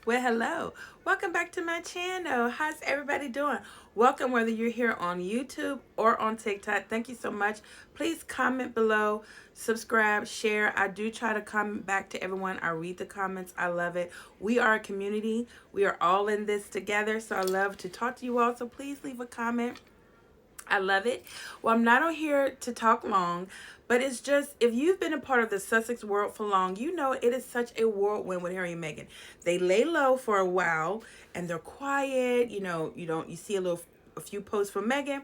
Well, hello. Welcome back to my channel. How's everybody doing? Welcome whether you're here on YouTube or on TikTok. Thank you so much. Please comment below, subscribe, share. I do try to comment back to everyone. I read the comments. I love it. We are a community. We are all in this together. So I love to talk to you all. So please leave a comment. I love it. Well, I'm not on here to talk long, but it's just if you've been a part of the Sussex world for long, you know it is such a whirlwind with Harry and Meghan. They lay low for a while and they're quiet. You see a few posts from Meghan,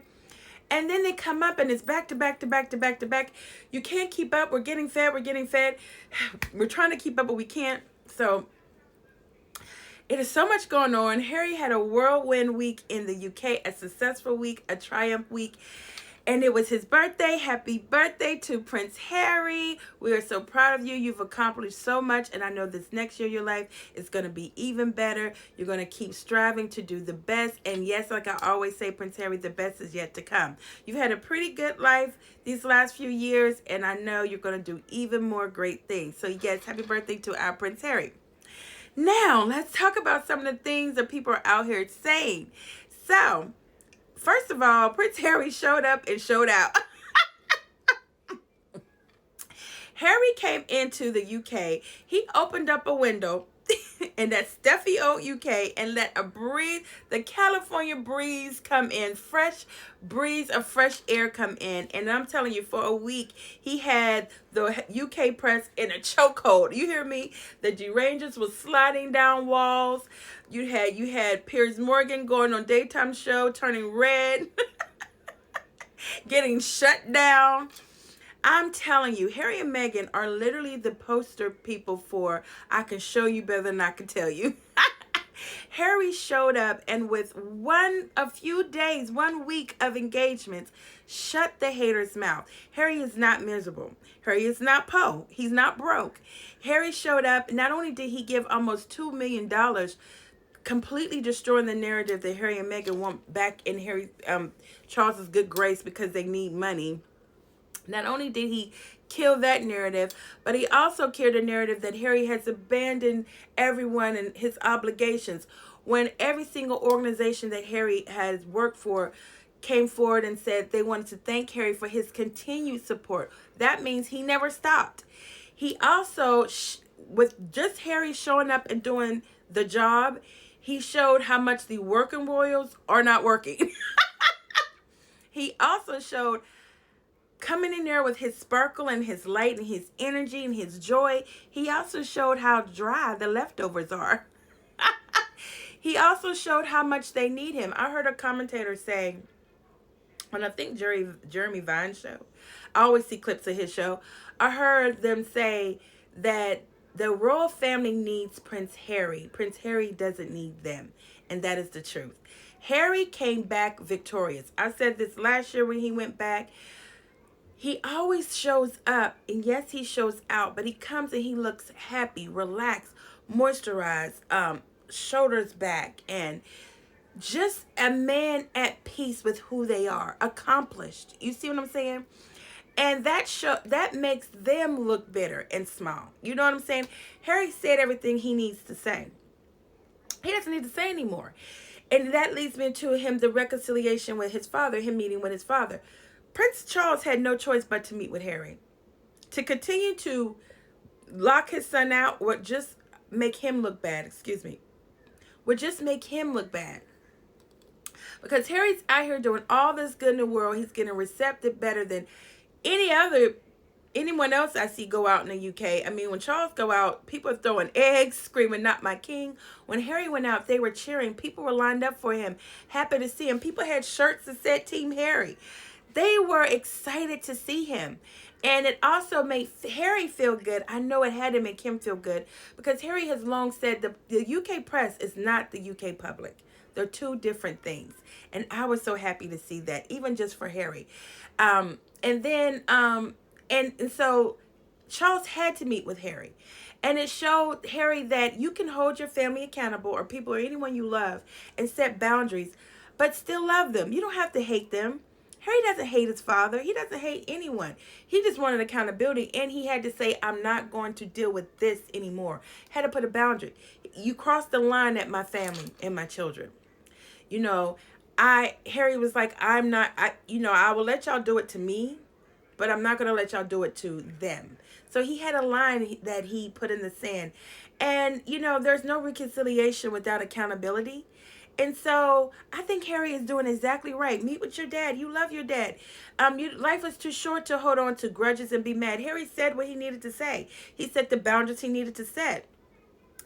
and then they come up and it's back to back to back to back to back. You can't keep up. We're getting fed. We're getting fed. We're trying to keep up, but we can't. So it is so much going on. Harry had a whirlwind week in the UK, a successful week, a triumph week. And it was his birthday. Happy birthday to Prince Harry. We are so proud of you. You've accomplished so much. And I know this next year your life is going to be even better. You're going to keep striving to do the best. And yes, like I always say, Prince Harry, the best is yet to come. You've had a pretty good life these last few years. And I know you're going to do even more great things. So yes, happy birthday to our Prince Harry. Now, let's talk about some of the things that people are out here saying. So, first of all, Prince Harry showed up and showed out. Harry came into the UK. He opened up a window in that stuffy old UK and let the California breeze come in, fresh breeze of fresh air come in. And I'm telling you, for a week, he had the UK press in a chokehold. You hear me? The Derangers was sliding down walls. You had Piers Morgan going on daytime show, turning red, getting shut down. I'm telling you, Harry and Meghan are literally the poster people for I can show you better than I can tell you. Harry showed up and with a few days, 1 week of engagements, shut the haters' mouth. Harry is not miserable. Harry is not Poe. He's not broke. Harry showed up. Not only did he give almost $2 million, completely destroying the narrative that Harry and Meghan want back in Charles's good grace because they need money. Not only did he kill that narrative, but he also killed a narrative that Harry has abandoned everyone and his obligations. When every single organization that Harry has worked for came forward and said they wanted to thank Harry for his continued support, that means he never stopped. He also, with just Harry showing up and doing the job, he showed how much the working royals are not working. He also showed coming in there with his sparkle and his light and his energy and his joy. He also showed how dry the leftovers are. He also showed how much they need him. I heard a commentator say, on I think Jeremy Vine's show, I always see clips of his show, I heard them say that the royal family needs Prince Harry. Prince Harry doesn't need them. And that is the truth. Harry came back victorious. I said this last year when he went back. He always shows up, and yes, he shows out, but he comes and he looks happy, relaxed, moisturized, shoulders back, and just a man at peace with who they are, accomplished. You see what I'm saying? And that makes them look better and small. You know what I'm saying? Harry said everything he needs to say. He doesn't need to say anymore. And that leads me to the reconciliation with his father, him meeting with his father. Prince Charles had no choice but to meet with Harry. To continue to lock his son out would just make him look bad, would just make him look bad. Because Harry's out here doing all this good in the world. He's getting receptive better than anyone else I see go out in the UK. I mean, when Charles go out, people are throwing eggs, screaming, "Not my king." When Harry went out, they were cheering. People were lined up for him, happy to see him. People had shirts that said Team Harry. They were excited to see him. And it also made Harry feel good. I know it had to make him feel good because Harry has long said the UK press is not the UK public. They're two different things. And I was so happy to see that, even just for Harry. And so Charles had to meet with Harry. And it showed Harry that you can hold your family accountable, or people or anyone you love, and set boundaries, but still love them. You don't have to hate them. Harry doesn't hate his father. He doesn't hate anyone. He just wanted accountability, and he had to say, I'm not going to deal with this anymore. Had to put a boundary. You crossed the line at my family and my children. You know, Harry was like, I will let y'all do it to me, but I'm not going to let y'all do it to them. So he had a line that he put in the sand. And, there's no reconciliation without accountability. And so I think Harry is doing exactly right. Meet with your dad. You love your dad. Life is too short to hold on to grudges and be mad. Harry said what he needed to say. He set the boundaries he needed to set.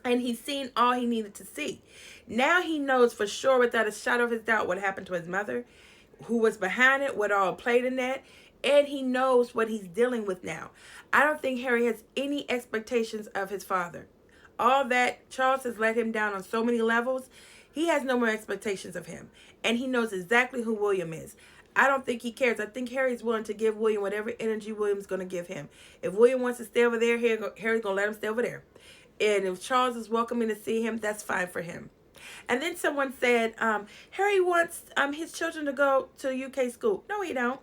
And he's seen all he needed to see. Now he knows for sure, without a shadow of his doubt, what happened to his mother, who was behind it, what all played in that, and he knows what he's dealing with now. I don't think Harry has any expectations of his father. All that Charles has let him down on so many levels, he has no more expectations of him. And he knows exactly who William is. I don't think he cares. I think Harry's willing to give William whatever energy William's going to give him. If William wants to stay over there, Harry's going to let him stay over there. And if Charles is welcoming to see him, that's fine for him. And then someone said, Harry wants his children to go to UK school. No, he don't.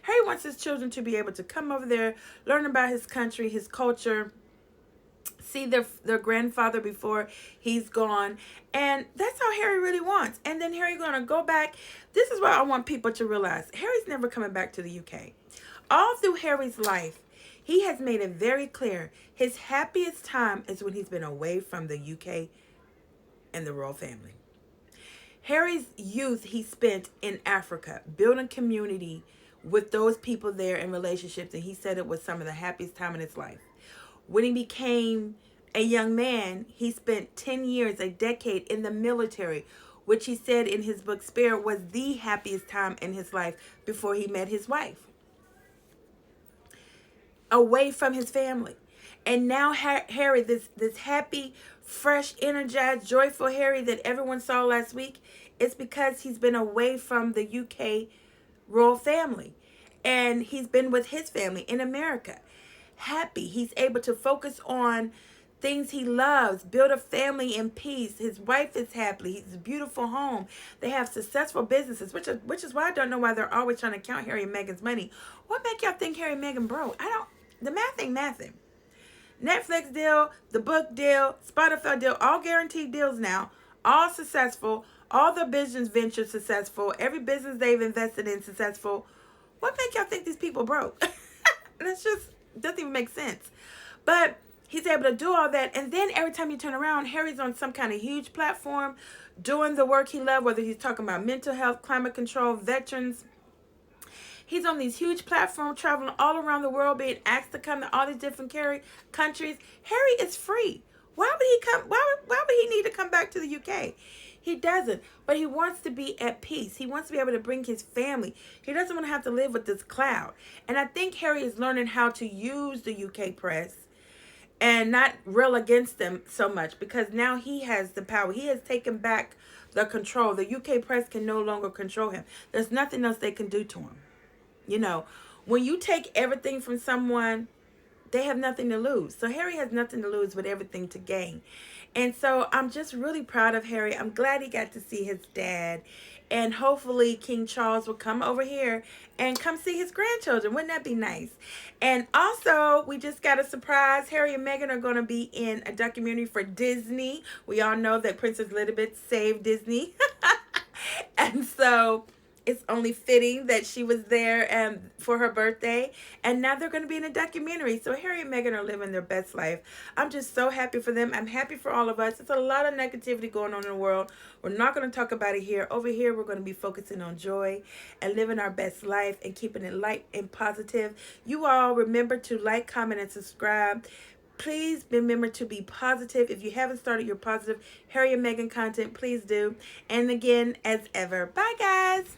Harry wants his children to be able to come over there, learn about his country, his culture, see their grandfather before he's gone. And that's how Harry really wants. And then Harry's going to go back. This is what I want people to realize. Harry's never coming back to the UK. All through Harry's life, he has made it very clear his happiest time is when he's been away from the UK and the royal family. Harry's youth he spent in Africa, building community with those people there in relationships, and he said it was some of the happiest time in his life. When he became a young man, he spent 10 years, a decade in the military, which he said in his book Spare was the happiest time in his life before he met his wife. Away from his family. And now Harry, this happy, fresh, energized, joyful Harry that everyone saw last week, it's because he's been away from the UK royal family. And he's been with his family in America. Happy. He's able to focus on things he loves, build a family in peace. His wife is happy. He's a beautiful home. They have successful businesses, which is why I don't know why they're always trying to count Harry and Meghan's money. What make y'all think Harry and Meghan broke? The math ain't mathing. Netflix deal, the book deal, Spotify deal, all guaranteed deals now, all successful, all their business ventures successful, every business they've invested in successful. What make y'all think these people broke? Doesn't even make sense. But he's able to do all that, and then every time you turn around, Harry's on some kind of huge platform doing the work he loves, whether he's talking about mental health, climate control, veterans. He's on these huge platforms, traveling all around the world, being asked to come to all these different countries. Harry is free. Why would he come? Why would he need to come back to the UK? He doesn't, but he wants to be at peace. He wants to be able to bring his family. He doesn't want to have to live with this cloud. And I think Harry is learning how to use the UK press and not rail against them so much, because now he has the power. He has taken back the control. The UK press can no longer control him. There's nothing else they can do to him. When you take everything from someone, they have nothing to lose. So Harry has nothing to lose but everything to gain. And so I'm just really proud of Harry. I'm glad he got to see his dad. And hopefully King Charles will come over here and come see his grandchildren. Wouldn't that be nice? And also, we just got a surprise. Harry and Meghan are going to be in a documentary for Disney. We all know that Princess Elizabeth saved Disney. And so it's only fitting that she was there for her birthday. And now they're going to be in a documentary. So Harry and Meghan are living their best life. I'm just so happy for them. I'm happy for all of us. There's a lot of negativity going on in the world. We're not going to talk about it here. Over here, we're going to be focusing on joy and living our best life and keeping it light and positive. You all remember to like, comment, and subscribe. Please remember to be positive. If you haven't started your positive Harry and Meghan content, please do. And again, as ever, bye guys.